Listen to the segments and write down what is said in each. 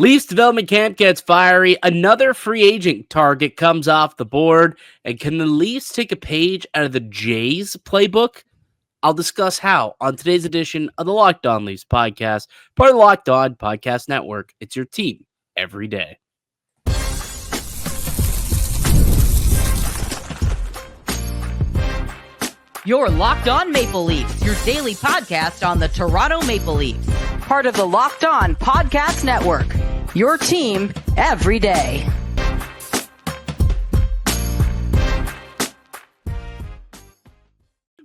Leafs development camp gets fiery. Another free agent target comes off the board. And can the Leafs take a page out of the Jays playbook? I'll discuss how on today's edition of the Locked On Leafs podcast, part of the Locked On Podcast Network. It's your team every day. You're Locked On Maple Leafs, your daily podcast on the Toronto Maple Leafs. Part of the Locked On Podcast Network, your team every day.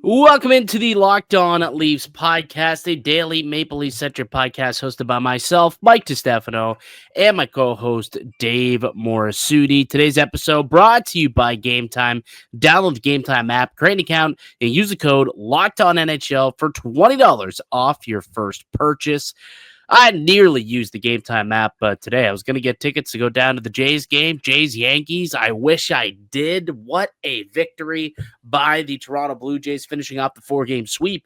Welcome into the Locked On Leafs podcast, a daily Maple Leafs-centric podcast hosted by myself, Mike DiStefano, and my co-host, Dave Morassutti. Today's episode brought to you by Gametime. Download the Gametime app, create an account, and use the code LOCKEDONNHL for $20 off your first purchase. I nearly used the Gametime app, but today I was going to get tickets to go down to the Jays game, Jays-Yankees. I wish I did. What a victory by the Toronto Blue Jays, finishing off the 4-game sweep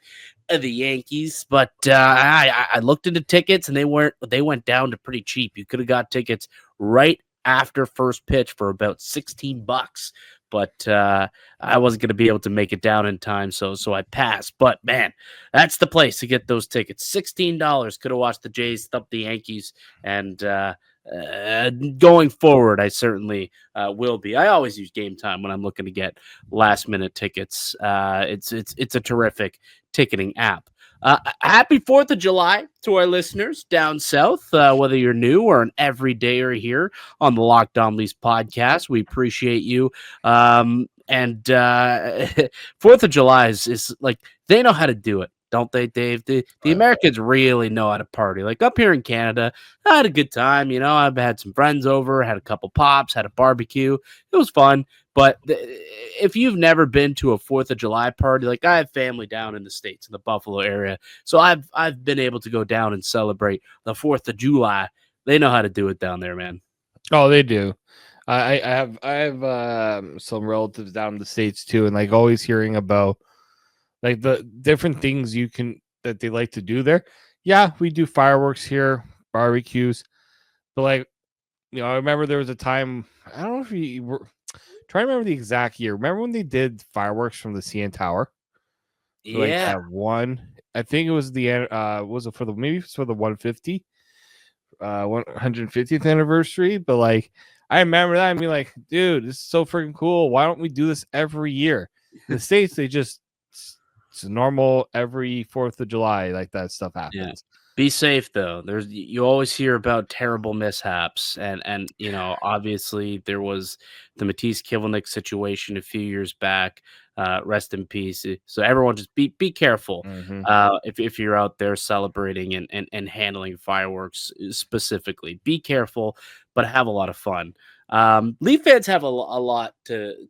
of the Yankees. But I looked into tickets, and they went down to pretty cheap. You could have got tickets right after first pitch for about $16. But I wasn't going to be able to make it down in time, so I passed. But, man, that's the place to get those tickets. $16. Could have watched the Jays thump the Yankees, and going forward, I certainly will be. I always use Gametime when I'm looking to get last-minute tickets. It's a terrific ticketing app. Happy 4th of July to our listeners down south, whether you're new or an everydayer here on the Locked On Leafs podcast. We appreciate you. And 4th of July is like, they know how to do it, don't they, Dave? The Americans really know how to party. Like up here in Canada, I had a good time. You know, I've had some friends over, had a couple pops, had a barbecue. It was fun. But if you've never been to a 4th of July party, like I have family down in the States, in the Buffalo area, so I've been able to go down and celebrate the 4th of July. They know how to do it down there, man. Oh, they do. I have some relatives down in the States too, and like always hearing about like the different things that they like to do there. Yeah, we do fireworks here, barbecues, but like, you know, I remember there was a time, I don't know if you were trying to remember the exact year. Remember when they did fireworks from the CN Tower? Yeah. Like at one, I think it was the was it for the 150th anniversary, but like I remember that and be like, dude, this is so freaking cool. Why don't we do this every year? In the States, it's normal every 4th of July, like that stuff happens. Yeah. Be safe though. You always hear about terrible mishaps, and you know, obviously there was the Matisse Kivelnick situation a few years back. Rest in peace. So everyone just be careful if you're out there celebrating and handling fireworks specifically. Be careful, but have a lot of fun. Leaf fans have a lot to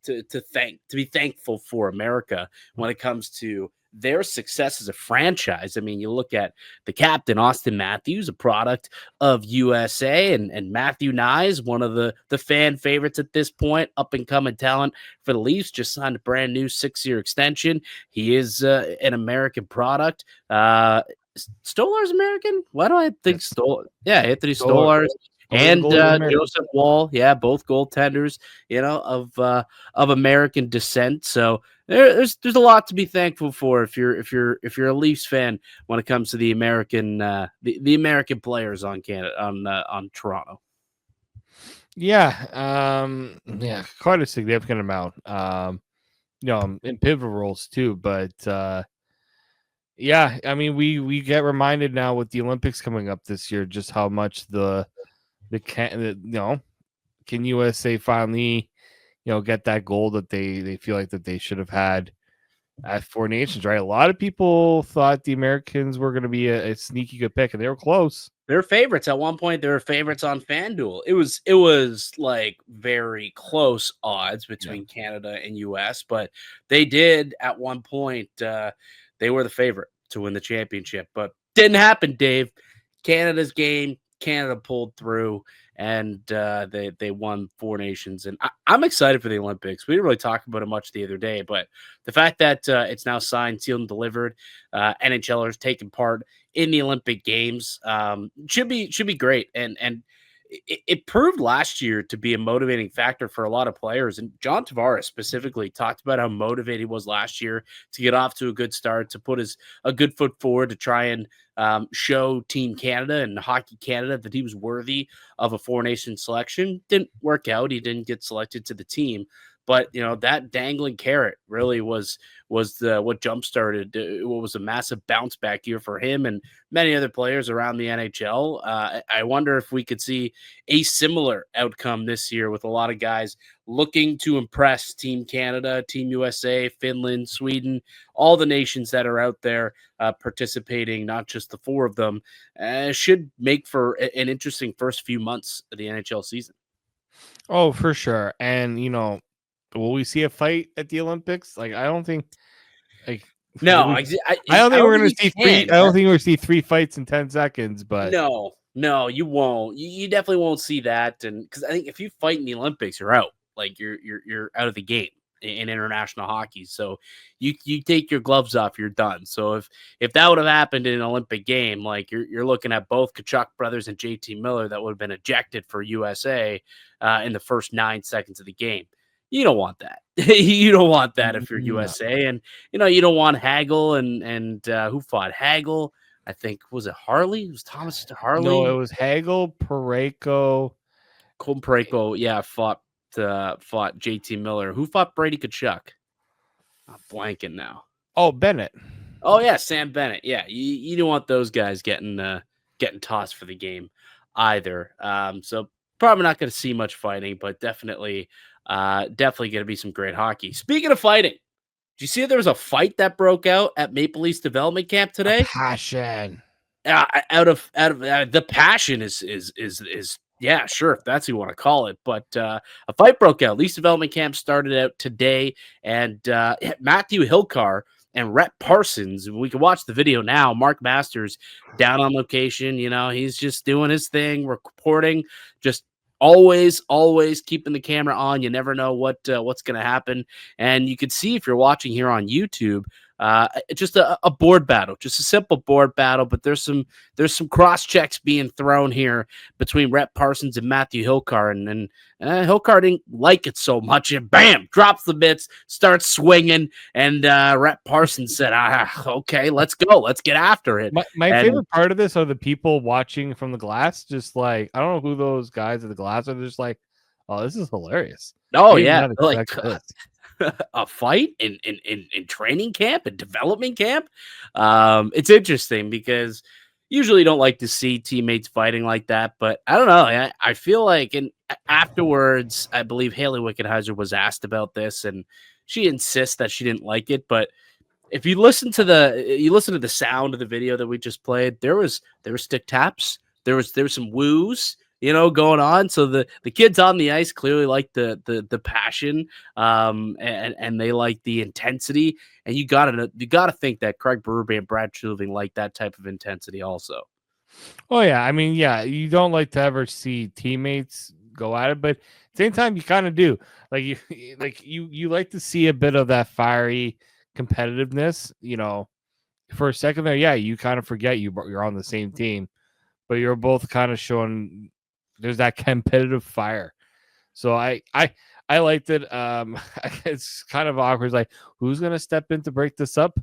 be thankful for America when it comes to their success as a franchise. I mean, you look at the captain, Austin Matthews, a product of USA, and Matthew Nyes, one of the fan favorites at this point, up-and-coming talent for the Leafs, just signed a brand new 6-year extension. He is an American product. Stolar's American? Why do I think Stolar? Yeah, Anthony Stolar. And Joseph Wall, yeah, both goaltenders, you know, of American descent. So there's a lot to be thankful for if you're a Leafs fan when it comes to the American the American players on Canada on Toronto. Yeah, quite a significant amount. You know, in pivotal roles too, but yeah, I mean, we get reminded now with the Olympics coming up this year just how much can USA finally, you know, get that goal that they feel like that they should have had at Four Nations, right? A lot of people thought the Americans were going to be a sneaky good pick, and they were close. They're favorites. At one point, they were favorites on FanDuel. It was like very close odds between Canada and US, but they did at one point, they were the favorite to win the championship, but didn't happen, Dave. Canada's game, Canada pulled through, and they won Four Nations. And I'm excited for the Olympics. We didn't really talk about it much the other day, but the fact that it's now signed, sealed, and delivered, NHLers taking part in the Olympic Games should be great. And it proved last year to be a motivating factor for a lot of players. And John Tavares specifically talked about how motivated he was last year to get off to a good start, to put a good foot forward, to try and show Team Canada and Hockey Canada that he was worthy of a Four Nations selection. Didn't work out. He didn't get selected to the team. But that dangling carrot really was what jump started what was a massive bounce back year for him and many other players around the NHL. I wonder if we could see a similar outcome this year with a lot of guys looking to impress Team Canada, Team USA, Finland, Sweden, all the nations that are out there participating. Not just the four of them. Should make for an interesting first few months of the NHL season. Oh, for sure. And will we see a fight at the Olympics? Like, I don't think. Like, no, I don't think we're going to see three. I don't think we're going to see 3 fights in 10 seconds. But no, you won't. You definitely won't see that. And because I think if you fight in the Olympics, you're out. Like you're out of the game in international hockey. So you take your gloves off, you're done. So if that would have happened in an Olympic game, like you're looking at both Tkachuk brothers and JT Miller that would have been ejected for USA in the first 9 seconds of the game. You don't want that. You don't want that if you're USA. And, you don't want Hagel and who fought Hagel? I think, was it Harley? It was Thomas Harley? No, it was Hagel, Parayko. Colton Parayko, yeah, fought JT Miller. Who fought Brady Tkachuk? I'm blanking now. Oh, Bennett. Oh, yeah, Sam Bennett. Yeah, you don't want those guys getting tossed for the game either. So probably not going to see much fighting, but definitely going to be some great hockey. Speaking of fighting, did you see there was a fight that broke out at Maple Leafs development camp today? Passion. Out of the passion is yeah, sure, if that's what you want to call it. But a fight broke out. Leafs development camp started out today, and Matthew Hilkar and Rhett Parsons. We can watch the video now. Mark Masters down on location. He's just doing his thing, reporting, just always keeping the camera on. You never know what's going to happen. And you can see, if you're watching here on YouTube, just a board battle, just a simple board battle. But there's some cross checks being thrown here between Rhett Parsons and Matthew Hilkar, and Hilkar didn't like it so much, and bam, drops the mitts, starts swinging, and Rhett Parsons said, okay, let's go, let's get after it. My favorite part of this are the people watching from the glass, just like, I don't know who those guys at the glass are, just like, oh, this is hilarious. Oh yeah, like a fight in training camp and development camp. It's interesting because usually you don't like to see teammates fighting like that, but I don't know. I feel like, and afterwards, I believe Haley Wickenheiser was asked about this, and she insists that she didn't like it. But if you listen to the sound of the video that we just played, there was stick taps, there was some woos, going on. So the kids on the ice clearly like the passion, and they like the intensity. And you gotta think that Craig Berube and Brad Treliving like that type of intensity also. Oh yeah, I mean, yeah, you don't like to ever see teammates go at it, but at the same time, you kind of do. Like you like to see a bit of that fiery competitiveness. For a second there, yeah, you kind of forget you're on the same team, but you're both kind of showing there's that competitive fire. So I liked it. It's kind of awkward. It's like, who's gonna step in to break this up?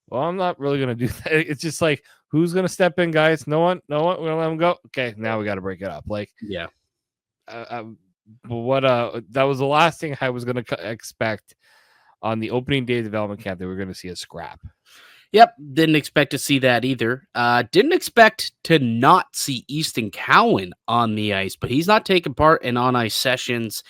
Well, I'm not really gonna do that. It's just like, who's gonna step in, guys? No one. We're gonna let them go. Okay, now we got to break it up. Like, yeah. That was the last thing I was gonna expect on the opening day of development camp, that we're gonna see a scrap. Yep, didn't expect to see that either. Didn't expect to not see Easton Cowan on the ice, but he's not taking part in on-ice sessions,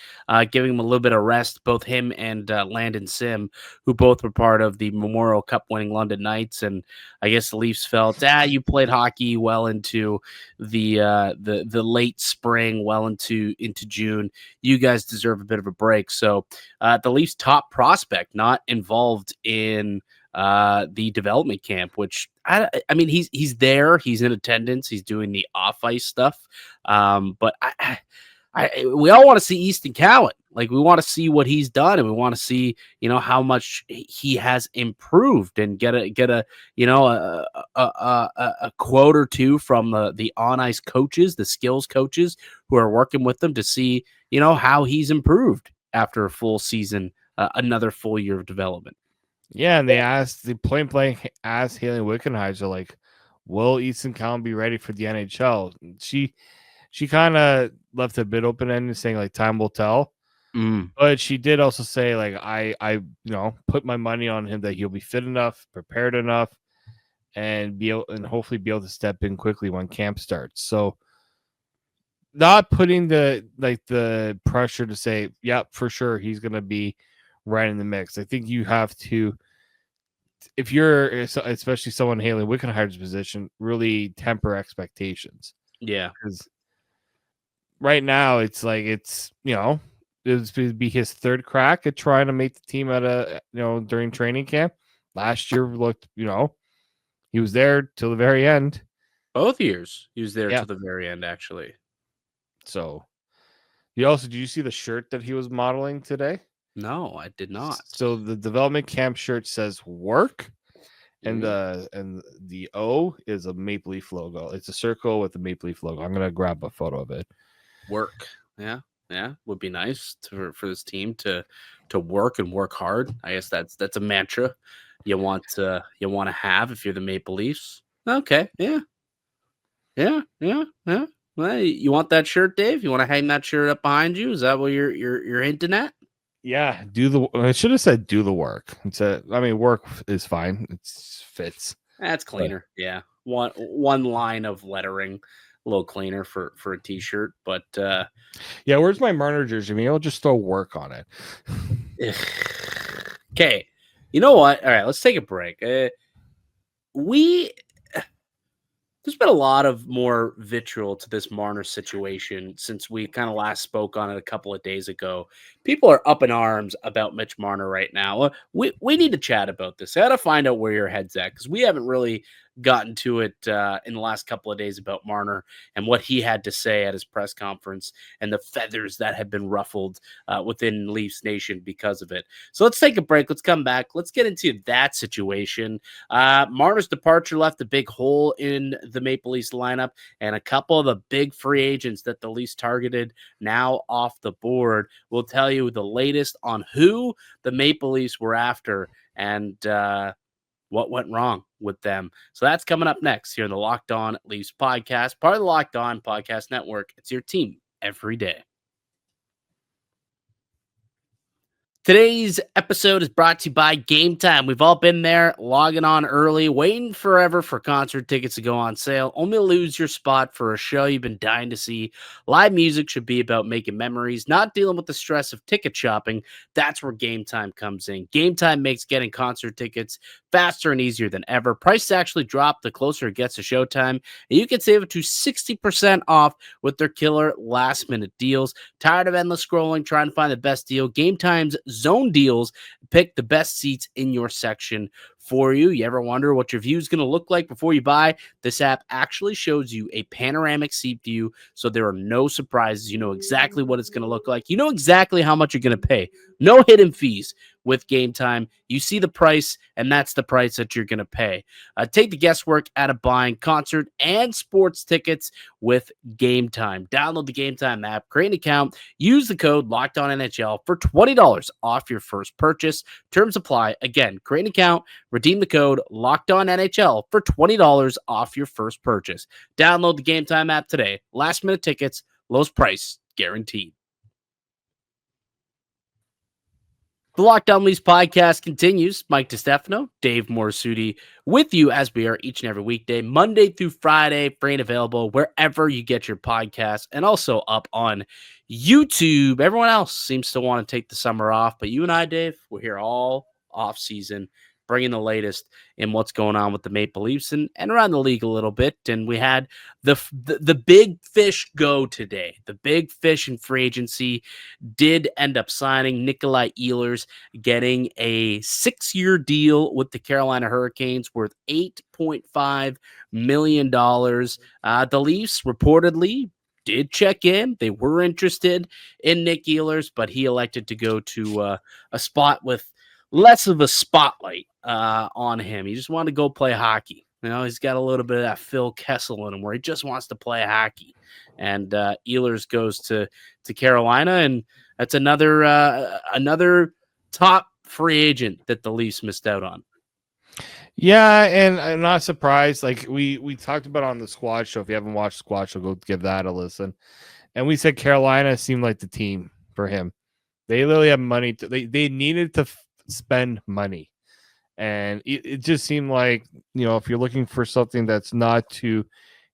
giving him a little bit of rest, both him and Landon Sim, who both were part of the Memorial Cup winning London Knights. And I guess the Leafs felt, you played hockey well into the late spring, well into June. You guys deserve a bit of a break. So the Leafs' top prospect not involved in the development camp, which I mean, he's there, he's in attendance, he's doing the off ice stuff. But we all want to see Easton Cowan. Like, we want to see what he's done, and we want to see, how much he has improved, and get a a quote or two from the on ice coaches, the skills coaches who are working with them to see, how he's improved after a full season, another full year of development. Yeah, and the point blank asked Haley Wickenheiser, like, will Easton Cowan be ready for the NHL? She kind of left a bit open ended, saying like time will tell. But she did also say, like, I put my money on him that he'll be fit enough, prepared enough, and hopefully be able to step in quickly when camp starts. So not putting the pressure to say, yep, for sure he's gonna be right in the mix. I think you have to, if you're especially someone Haley Wickenheiser's position, really temper expectations. Yeah. Because right now it's like it would be his third crack at trying to make the team during training camp. Last year looked, he was there till the very end. Both years he was there to the very end, actually. So did you see the shirt that he was modeling today? No, I did not. So the development camp shirt says work, and the O is a Maple Leaf logo. It's a circle with a Maple Leaf logo. I'm gonna grab a photo of it. Work. Yeah. Would be nice for this team to work and work hard. I guess that's a mantra you want to have if you're the Maple Leafs. Okay. Yeah. Well, you want that shirt, Dave? You want to hang that shirt up behind you? Is that what you're hinting at? Yeah, I should have said do the work. Work is fine. It fits. That's cleaner. Yeah. One line of lettering, a little cleaner for a t-shirt. But yeah, where's my Marner jersey? Maybe I'll just throw work on it. Okay. You know what? All right, let's take a break. There's been a lot of more vitriol to this Marner situation since we kind of last spoke on it a couple of days ago. People are up in arms about Mitch Marner right now. We need to chat about this. I got to find out where your head's at, because we haven't really gotten to it in the last couple of days about Marner and what he had to say at his press conference and the feathers that have been ruffled within Leafs Nation because of it. So let's take a break. Let's come back. Let's get into that situation. Marner's departure left a big hole in the Maple Leafs lineup, and a couple of the big free agents that the Leafs targeted now off the board. We'll tell you the latest on who the Maple Leafs were after and what went wrong with them. So that's coming up next here in the Locked On Leafs podcast, part of the Locked On Podcast Network. It's your team every day. Today's episode is brought to you by Gametime. We've all been there, logging on early, waiting forever for concert tickets to go on sale, only to lose your spot for a show you've been dying to see. Live music should be about making memories, not dealing with the stress of ticket shopping. That's where Gametime comes in. Gametime makes getting concert tickets faster and easier than ever. Prices actually drop the closer it gets to showtime, and you can save up to 60% off with their killer last-minute deals. Tired of endless scrolling, trying to find the best deal? Gametime's Zone Deals pick the best seats in your section for you. You ever wonder what your view is going to look like before you buy? This app actually shows you a panoramic seat view, so there are no surprises. You know exactly what it's going to look like. You know exactly how much you're going to pay. No hidden fees with Gametime. You see the price, and that's the price that you're going to pay. Take the guesswork out of buying concert and sports tickets with Gametime. Download the Gametime app, create an account, use the code LOCKEDONNHL for $20 off your first purchase. Terms apply. Again, create an account, redeem the code LOCKEDONNHL for $20 off your first purchase. Download the Gametime app today. Last minute tickets, lowest price guaranteed. The Locked On Leafs podcast continues. Mike DiStefano, Dave Morassutti with you as we are each and every weekday, Monday through Friday, free and available wherever you get your podcasts, and also up on YouTube. Everyone else seems to want to take the summer off, but you and I, Dave, we're here all off season, bringing the latest in what's going on with the Maple Leafs and around the league a little bit. And we had the big fish go today. The big fish in free agency did end up signing Nikolaj Ehlers, getting a 6-year deal with the Carolina Hurricanes worth $8.5 million. The Leafs reportedly did check in. They were interested in Nick Ehlers, but he elected to go to a spot with less of a spotlight on him. He just wanted to go play hockey. He's got a little bit of that Phil Kessel in him where he just wants to play hockey. And Ehlers goes to Carolina, and that's another top free agent that the Leafs missed out on. Yeah, and I'm not surprised. Like we talked about on the Squad Show. If you haven't watched Squad Show, go give that a listen. And we said Carolina seemed like the team for him. They literally have money. They needed to spend money. And it just seemed like, if you're looking for something that's not too,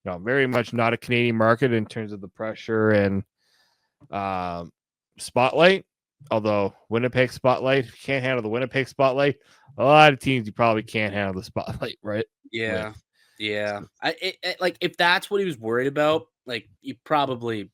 very much not a Canadian market in terms of the pressure and spotlight, although Winnipeg spotlight, if you can't handle the Winnipeg spotlight, a lot of teams you probably can't handle the spotlight, right? Yeah. Yeah. Like if that's what he was worried about, like you probably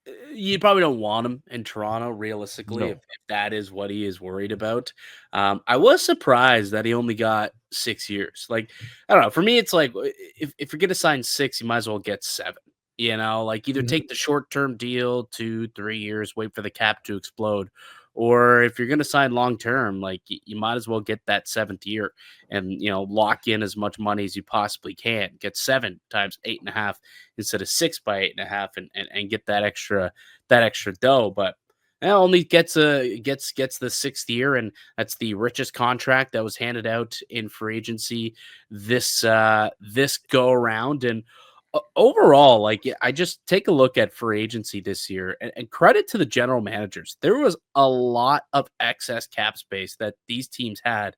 don't want him in Toronto, realistically, No. if that is what he is worried about. I was surprised that he only got 6 years. Like, I don't know. For me, it's like if you're going to sign 6, you might as well get 7. Like either take the short-term deal, 2-3 years, wait for the cap to explode. Or if you're going to sign long-term, like you might as well get that 7th year and, lock in as much money as you possibly can. Get 7 times 8.5 instead of 6 by 8.5 and get that extra dough. But only gets the 6th year, and that's the richest contract that was handed out in free agency this go around. And overall, like I just take a look at free agency this year and credit to the general managers. There was a lot of excess cap space that these teams had.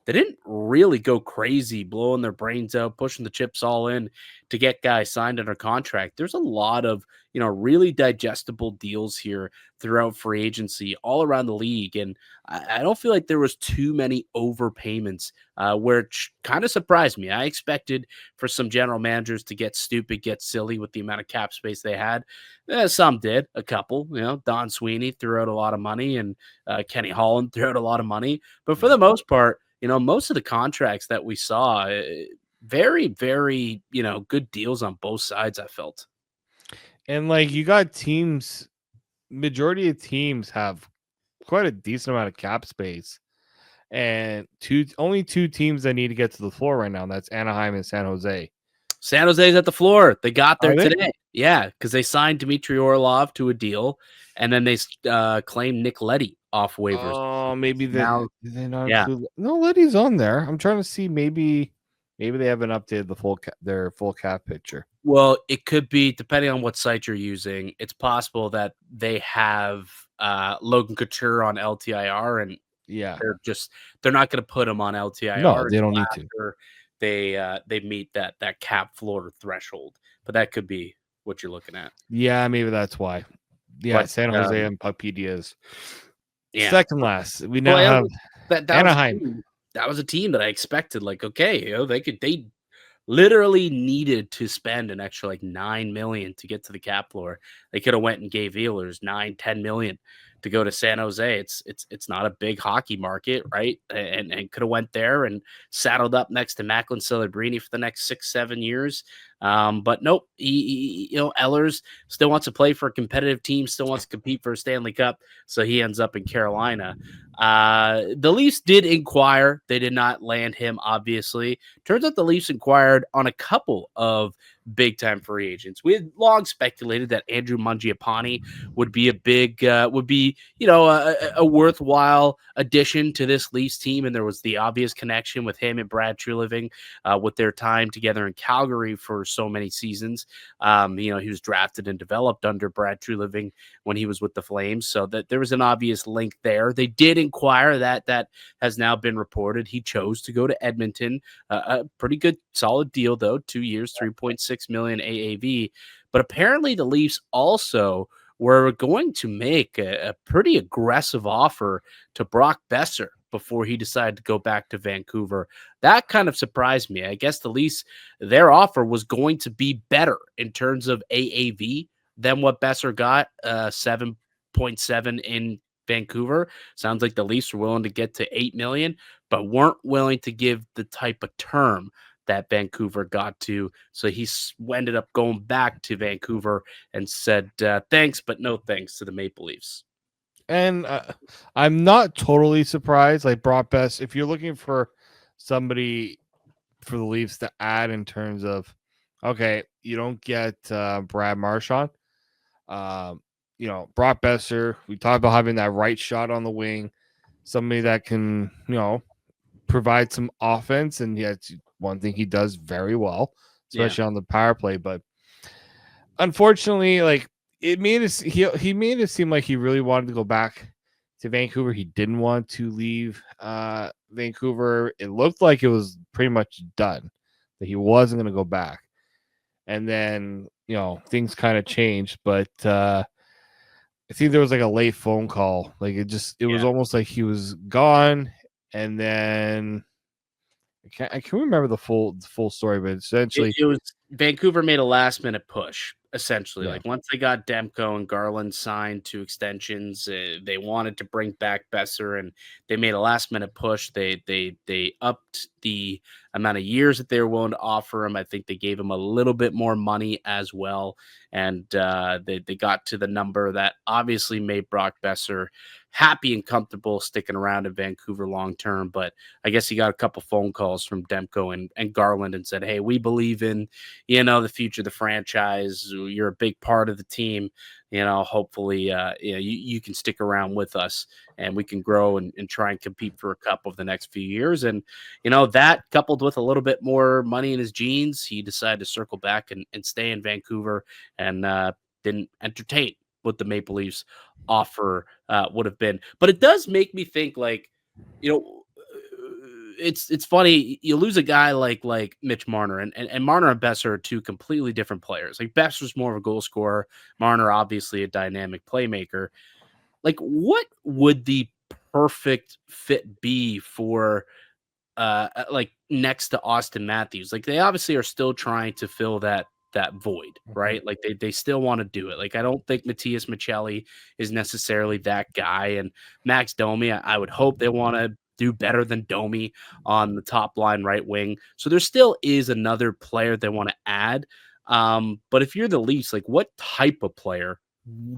They didn't really go crazy, blowing their brains out, pushing the chips all in to get guys signed under contract. There's a lot of, really digestible deals here throughout free agency all around the league. And I don't feel like there was too many overpayments, where it kind of surprised me. I expected for some general managers to get stupid, get silly with the amount of cap space they had. Some did, a couple, Don Sweeney threw out a lot of money, and Kenny Holland threw out a lot of money. But for the most part, most of the contracts that we saw, very, very, good deals on both sides, I felt. And like you got teams, majority of teams have quite a decent amount of cap space. And only 2 teams that need to get to the floor right now, and that's Anaheim and San Jose. San Jose's at the floor. They got there today. Yeah, because they signed Dmitry Orlov to a deal, and then they claimed Nick Leddy off waivers. Oh, maybe they not. Yeah. No, Leddy's on there. I'm trying to see. Maybe they haven't updated their full cap picture. Well, it could be, depending on what site you're using. It's possible that they have Logan Couture on LTIR, and they're not going to put him on LTIR. No, they don't need to. They meet that cap floor threshold, but that could be what you're looking at. Yeah, maybe that's why. Yeah, but, San Jose and Puckpedia is second last. We now have Anaheim. That was a team that I expected. Like, okay, they literally needed to spend an extra like $9 million to get to the cap floor. They could have went and gave Ehlers $9-10 million to go to San Jose. It's not a big hockey market, right? And could have went there and saddled up next to Macklin Celebrini for the next 6-7 years. But nope, he Ehlers still wants to play for a competitive team, still wants to compete for a Stanley Cup, so he ends up in Carolina. The Leafs did inquire. They did not land him, obviously. Turns out the Leafs inquired on a couple of big-time free agents. We had long speculated that Andrew Mangiapane would be a worthwhile addition to this Leafs team, and there was the obvious connection with him and Brad Treliving with their time together in Calgary for so many seasons. He was drafted and developed under Brad Treliving when he was with the Flames, so that there was an obvious link there. They did inquire. That has now been reported. He chose to go to Edmonton. A pretty good, solid deal, though. 2 years, $3.6 million AAV. But apparently the Leafs also were going to make a pretty aggressive offer to Brock Boeser before he decided to go back to Vancouver. That kind of surprised me. I guess the Leafs, their offer was going to be better in terms of AAV than what Boeser got, 7.7 in Vancouver. Sounds like the Leafs were willing to get to $8 million, but weren't willing to give the type of term that Vancouver got to. So he ended up going back to Vancouver and said thanks, but no thanks to the Maple Leafs. And I'm not totally surprised. Like Brock Boeser, if you're looking for somebody for the Leafs to add in terms of, okay, you don't get Brad Marchand. Brock Boeser, we talked about having that right shot on the wing, somebody that can, provide some offense. And it's one thing he does very well, especially on the power play. But unfortunately, like, it made us he made it seem like he really wanted to go back to Vancouver. He didn't want to leave Vancouver. It looked like it was pretty much done, that he wasn't going to go back. And then, things kind of changed. But I think there was like a late phone call. Like it was almost like he was gone. And then I can't remember the full story, but essentially it was Vancouver made a last minute push. Essentially, like once they got Demko and Garland signed to extensions, they wanted to bring back Boeser, and they made a last minute push. They upped the amount of years that they were willing to offer him. I think they gave him a little bit more money as well, and they got to the number that obviously made Brock Boeser happy and comfortable sticking around in Vancouver long term. But I guess he got a couple phone calls from Demko and Garland and said, "Hey, we believe in the future of the franchise. You're a big part of the team. Hopefully, you can stick around with us and we can grow and try and compete for a cup over the next few years." And, that coupled with a little bit more money in his jeans, he decided to circle back and stay in Vancouver and didn't entertain what the Maple Leafs offer would have been. But it does make me think, like, it's funny. You lose a guy like Mitch Marner, and Marner and Boeser are two completely different players. Like, Boeser's more of a goal scorer. Marner, obviously, a dynamic playmaker. Like, what would the perfect fit be for like next to Austin Matthews? Like, they obviously are still trying to fill that void, right? Like they still want to do it. Like, I don't think Matias Michelli is necessarily that guy, and Max Domi, I would hope they want to do better than Domi on the top line right wing. So there still is another player they want to add. But if you're the Leafs, like, what type of player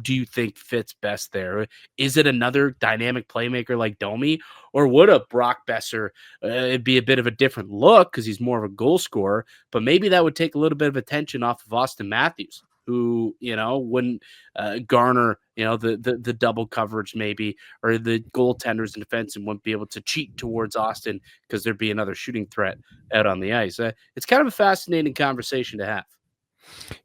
do you think fits best there? Is it another dynamic playmaker like Domi, or would a Brock Boeser it'd be a bit of a different look because he's more of a goal scorer, but maybe that would take a little bit of attention off of Austin Matthews, who, wouldn't garner, the double coverage maybe, or the goaltenders and defensemen wouldn't be able to cheat towards Austin because there'd be another shooting threat out on the ice. It's kind of a fascinating conversation to have.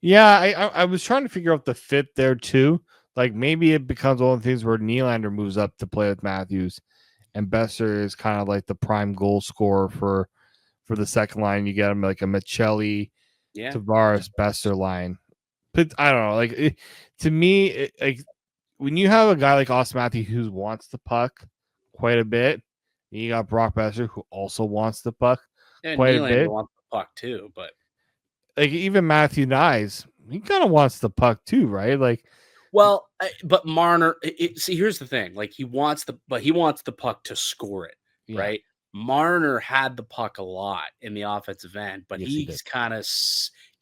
Yeah, I was trying to figure out the fit there too. Like, maybe it becomes one of the things where Nylander moves up to play with Matthews, and Boeser is kind of like the prime goal scorer for the second line. You get him like a Michelli, Tavares, Boeser line. But I don't know. Like, to me, like, when you have a guy like Austin Matthews who wants the puck quite a bit, and you got Brock Boeser who also wants the puck quite a bit. Wants the puck too, but. Like, even Matthew Nyes, he kind of wants the puck too, right? Like, well, but Marner, see, here's the thing. Like, he wants the puck to score it, right? Marner had the puck a lot in the offensive end, but he's kind of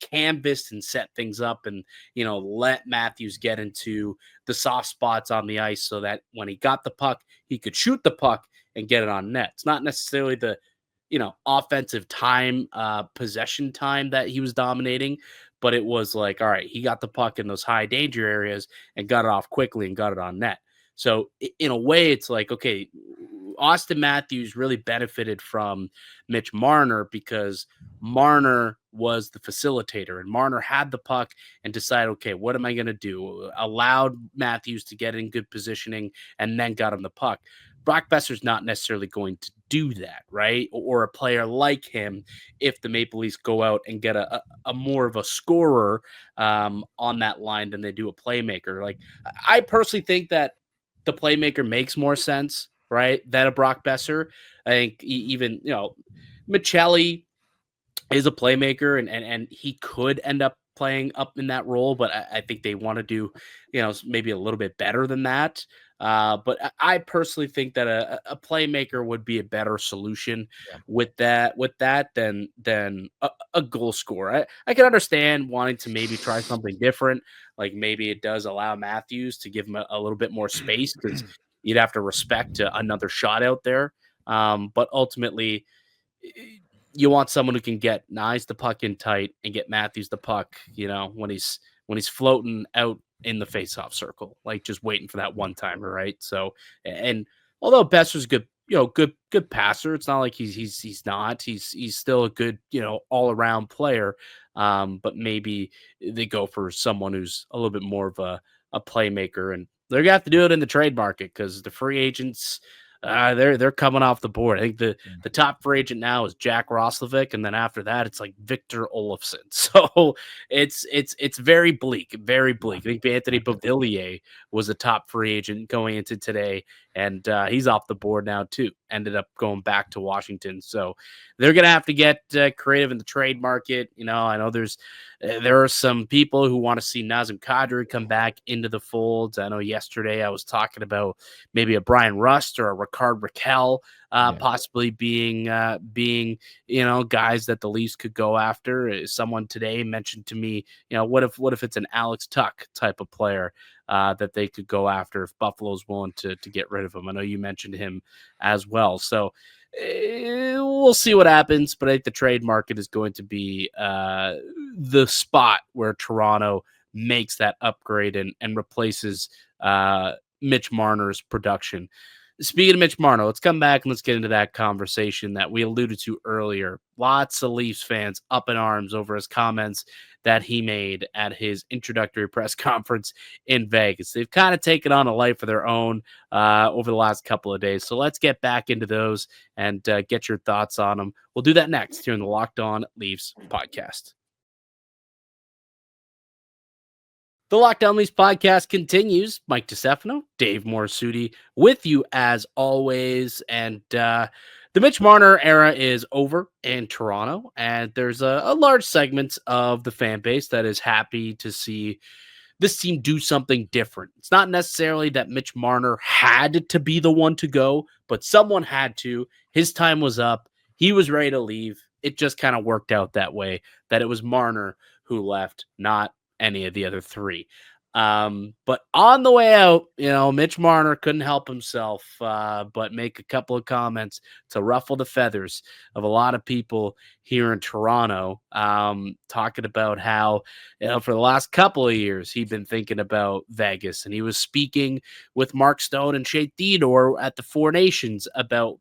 canvassed and set things up and, let Matthews get into the soft spots on the ice so that when he got the puck, he could shoot the puck and get it on net. It's not necessarily the offensive time, possession time that he was dominating, but it was like, all right, he got the puck in those high danger areas and got it off quickly and got it on net. So in a way, it's like, okay, Austin Matthews really benefited from Mitch Marner because Marner was the facilitator, and Marner had the puck and decided, okay, what am I going to do? Allowed Matthews to get in good positioning and then got him the puck. Brock Boeser's not necessarily going to do that, right? Or a player like him, if the Maple Leafs go out and get a more of a scorer on that line than they do a playmaker. Like, I personally think that the playmaker makes more sense, right, than a Brock Boeser. I think even, Michelli is a playmaker, and he could end up playing up in that role, but I think they want to do, maybe a little bit better than that. But I personally think that a playmaker would be a better solution Yeah. with that than a goal scorer. I can understand wanting to maybe try something different. Like maybe it does allow Matthews to give him a little bit more space because you'd have to respect another shot out there. But ultimately, you want someone who can get Nyes the puck in tight and get Matthews the puck, when he's floating out in the faceoff circle, like just waiting for that one timer, right? So, and although Boeser's good, good passer, it's not like he's not. He's still a good, all around player. But maybe they go for someone who's a little bit more of a playmaker, and they're gonna have to do it in the trade market because the free agents. They're coming off the board. I think the top free agent now is Jack Roslovic, and then after that, it's like Victor Olofsson. So it's very bleak, very bleak. I think Anthony Beauvillier was a top free agent going into today, and he's off the board now too. Ended up going back to Washington. So they're gonna have to get creative in the trade market. I know there are some people who want to see Nazem Kadri come back into the fold. I know yesterday I was talking about maybe a Brian Rust or a Ricard Raquel possibly being guys that the Leafs could go after. Someone today mentioned to me, what if it's an Alex Tuck type of player that they could go after if Buffalo's willing to get rid of him. I know you mentioned him as well. So we'll see what happens, but I think the trade market is going to be the spot where Toronto makes that upgrade and replaces Mitch Marner's production. Speaking of Mitch Marner, let's come back and let's get into that conversation that we alluded to earlier. Lots of Leafs fans up in arms over his comments that he made at his introductory press conference in Vegas. They've kind of taken on a life of their own over the last couple of days. So let's get back into those and get your thoughts on them. We'll do that next here in the Locked On Leafs podcast. The Locked On Leafs podcast continues. Mike DiStefano, Dave Morassutti with you as always. And the Mitch Marner era is over in Toronto. And there's a large segment of the fan base that is happy to see this team do something different. It's not necessarily that Mitch Marner had to be the one to go, but someone had to. His time was up. He was ready to leave. It just kind of worked out that way, that it was Marner who left, not any of the other three. But on the way out, Mitch Marner couldn't help himself but make a couple of comments to ruffle the feathers of a lot of people here in Toronto, talking about how, for the last couple of years, he'd been thinking about Vegas, and he was speaking with Mark Stone and Shea Theodore at the Four Nations about,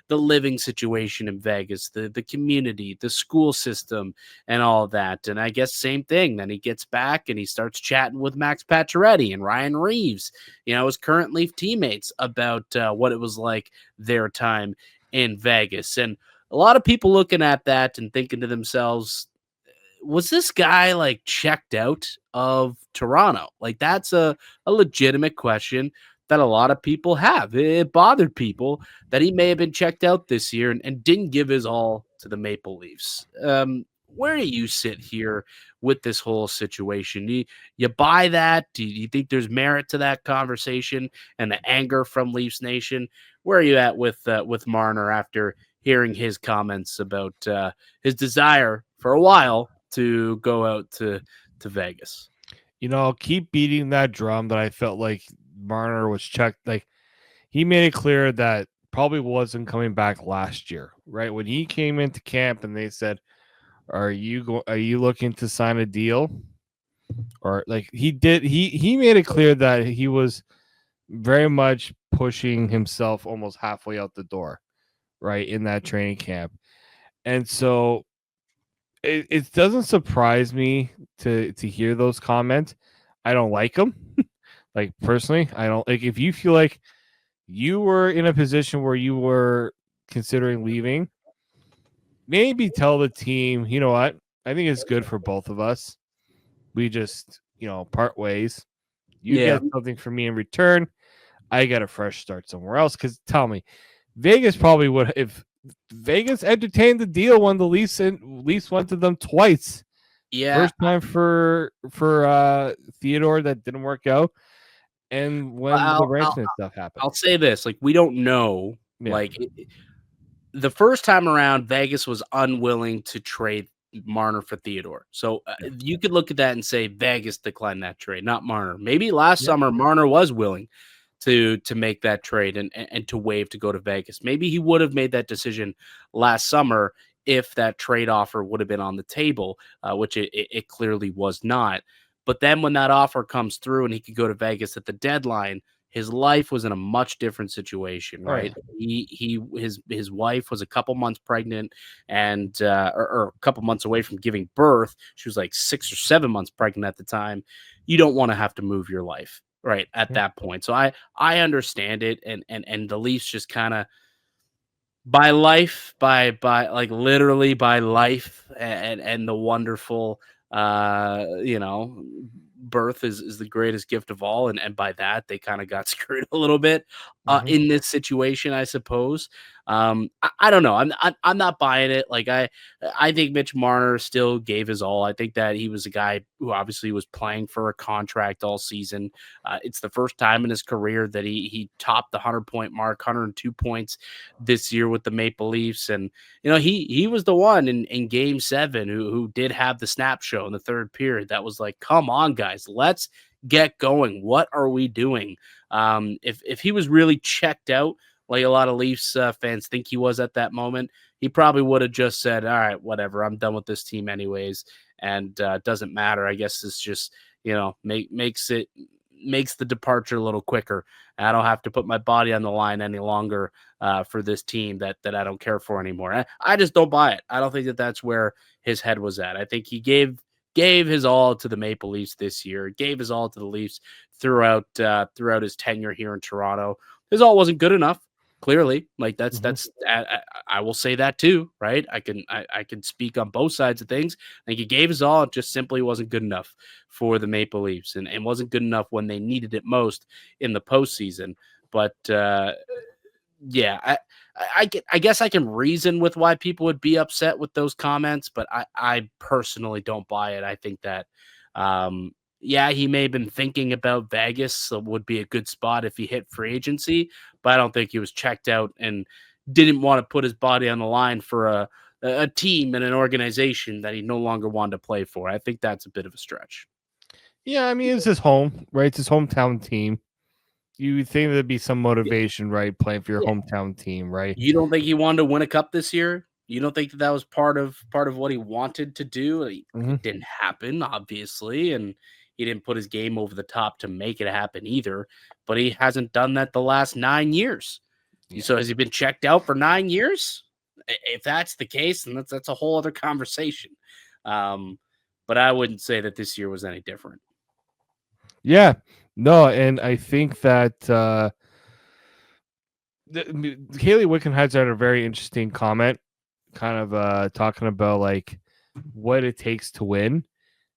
the living situation in Vegas, the community, the school system, and all of that. And I guess same thing. Then he gets back and he starts chatting with Max Pacioretty and Ryan Reeves, his current Leaf teammates, about what it was like their time in Vegas. And a lot of people looking at that and thinking to themselves, was this guy like checked out of Toronto? Like that's a legitimate question that a lot of people have. It bothered people that he may have been checked out this year and didn't give his all to the Maple Leafs. Where do you sit here with this whole situation? Do you buy that? Do you think there's merit to that conversation and the anger from Leafs Nation? Where are you at with Marner after hearing his comments about his desire for a while to go out to Vegas? I'll keep beating that drum that I felt like Marner was checked. Like he made it clear that probably wasn't coming back last year, right? When he came into camp and they said, are you looking to sign a deal? Or like he made it clear that he was very much pushing himself almost halfway out the door, right, in that training camp. And so it doesn't surprise me to hear those comments. I don't like them. Like personally, I don't like. If you feel like you were in a position where you were considering leaving, maybe tell the team, you know what, I think it's good for both of us. We just, part ways. You get something from me in return. I get a fresh start somewhere else. Because tell me, Vegas probably would, if Vegas entertained the deal when the Leafs went to them twice Yeah, First time for Theodore that didn't work out, and when the Rantanen stuff happened. I'll say this: like, we don't know. Yeah. Like, the first time around, Vegas was unwilling to trade Marner for Theodore. So you could look at that and say Vegas declined that trade, not Marner. Maybe last summer Marner was willing to make that trade and to waive to go to Vegas. Maybe he would have made that decision last summer if that trade offer would have been on the table, which it clearly was not. But then when that offer comes through and he could go to Vegas at the deadline, his life was in a much different situation, right? His wife was a couple months pregnant and or a couple months away from giving birth. She was like 6 or 7 months pregnant at the time. You don't want to have to move your life right at that point. So I understand it, and the Leafs just kind of by like literally by life and the wonderful birth is the greatest gift of all, and by that they kind of got screwed a little bit in this situation, I suppose. I don't know. I'm not buying it. Like I think Mitch Marner still gave his all. I think that he was a guy who obviously was playing for a contract all season. It's the first time in his career that he topped the 100-point mark, 102 points this year with the Maple Leafs, and he was the one in Game 7 who did have the snap show in the third period. That was like, come on, guys, let's get going. What are we doing? If he was really checked out, like a lot of Leafs fans think he was at that moment, he probably would have just said, all right, whatever, I'm done with this team anyways, and doesn't matter. I guess it's just, makes the departure a little quicker. I don't have to put my body on the line any longer for this team that I don't care for anymore. I just don't buy it. I don't think that that's where his head was at. I think he gave his all to the Maple Leafs this year, gave his all to the Leafs throughout his tenure here in Toronto. His all wasn't good enough. Clearly, like that's I will say that too, right? I can speak on both sides of things. I think he gave his all. It just simply wasn't good enough for the Maple Leafs, and wasn't good enough when they needed it most in the postseason. But yeah, I guess I can reason with why people would be upset with those comments, but I personally don't buy it. I think that he may have been thinking about Vegas, so would be a good spot if he hit free agency, but I don't think he was checked out and didn't want to put his body on the line for a team and an organization that he no longer wanted to play for. I think that's a bit of a stretch. Yeah, I mean, it's his home, right? It's his hometown team. You would think there'd be some motivation, right? Playing for your hometown team, right? You don't think he wanted to win a cup this year? You don't think that was part of what he wanted to do? It didn't happen, obviously, and he didn't put his game over the top to make it happen either. But he hasn't done that the last 9 years. Yeah. So has he been checked out for 9 years? If that's the case, then that's a whole other conversation. But I wouldn't say that this year was any different. Yeah, no, and I think that Haley Wickenheiser had a very interesting comment, kind of talking about like what it takes to win,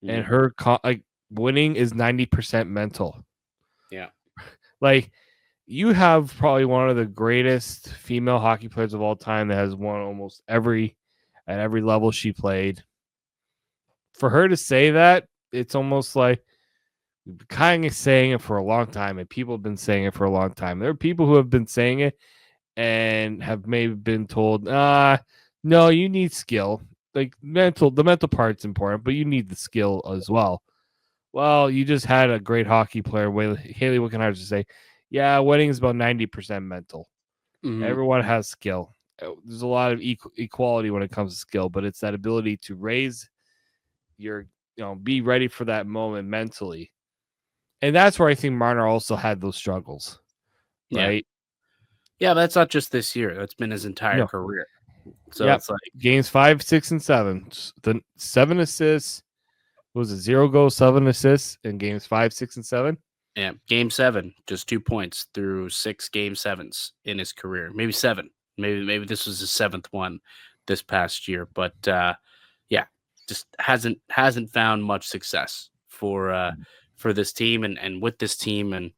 and her winning is 90% mental. Yeah, like you have probably one of the greatest female hockey players of all time that has won almost at every level she played. For her to say that, it's almost like we've been kind of saying it for a long time, and people have been saying it for a long time. There are people who have been saying it and have maybe been told, no, you need skill. Like the mental part's important, but you need the skill as well. Well, you just had a great hockey player, Haley Wickenheiser, to say, yeah, winning is about 90% mental. Everyone has skill. There's a lot of equality when it comes to skill, but it's that ability to raise your, be ready for that moment mentally. And that's where I think Marner also had those struggles, right? Yeah, but that's not just this year. That's been his entire career. So it's like games 5, 6, and 7. The 7 assists was 0 goals, 7 assists in games 5, 6, and 7. Yeah, game 7, just 2 points through 6 game 7s in his career. Maybe 7. Maybe this was his 7th one this past year. But just hasn't found much success for this team and with this team. And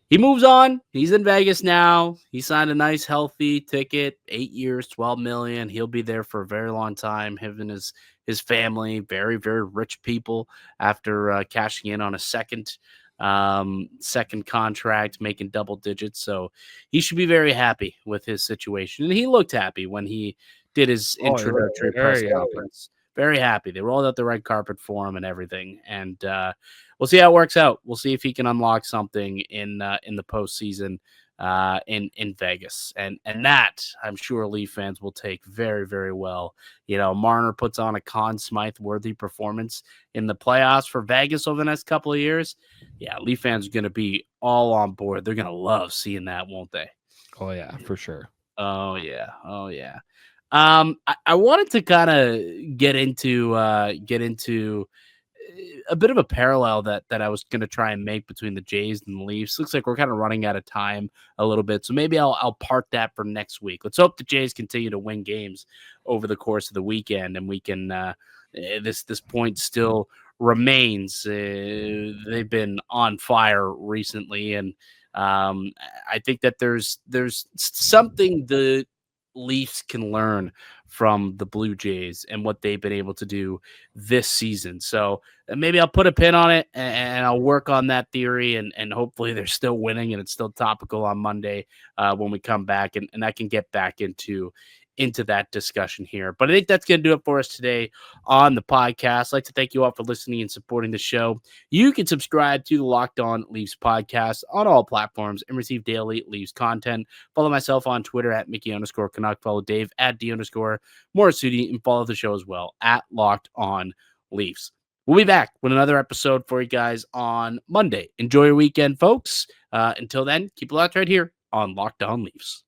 he moves on. He's in Vegas now. He signed a nice, healthy ticket, 8 years, $12 million. He'll be there for a very long time. Him and his family, very, very rich people after cashing in on a second contract, making double digits. So he should be very happy with his situation. And he looked happy when he did his introductory press conference. Very happy. They rolled out the red carpet for him and everything. And we'll see how it works out. We'll see if he can unlock something in the postseason in Vegas. And that I'm sure Leaf fans will take very, very well. You know, Marner puts on a Conn Smythe worthy performance in the playoffs for Vegas over the next couple of years. Yeah, Leaf fans are going to be all on board. They're going to love seeing that, won't they? Oh yeah, for sure. Oh yeah. Oh yeah. I wanted to kind of get into a bit of a parallel that I was going to try and make between the Jays and the Leafs. Looks like we're kind of running out of time a little bit, so maybe I'll park that for next week. Let's hope the Jays continue to win games over the course of the weekend, and we can. This point still remains. They've been on fire recently, and I think that there's something the Leafs can learn from the Blue Jays and what they've been able to do this season. So maybe I'll put a pin on it and I'll work on that theory and hopefully they're still winning and it's still topical on Monday when we come back and I can get back into that discussion here. But I think that's going to do it for us today on the podcast. I'd like to thank you all for listening and supporting the show. You can subscribe to the Locked On Leafs podcast on all platforms and receive daily Leafs content. Follow myself on Twitter at Mickey_Canuck. Follow Dave at D_Morassutti and follow the show as well at Locked On Leafs. We'll be back with another episode for you guys on Monday. Enjoy your weekend, folks. Until then, keep it locked right here on Locked On Leafs.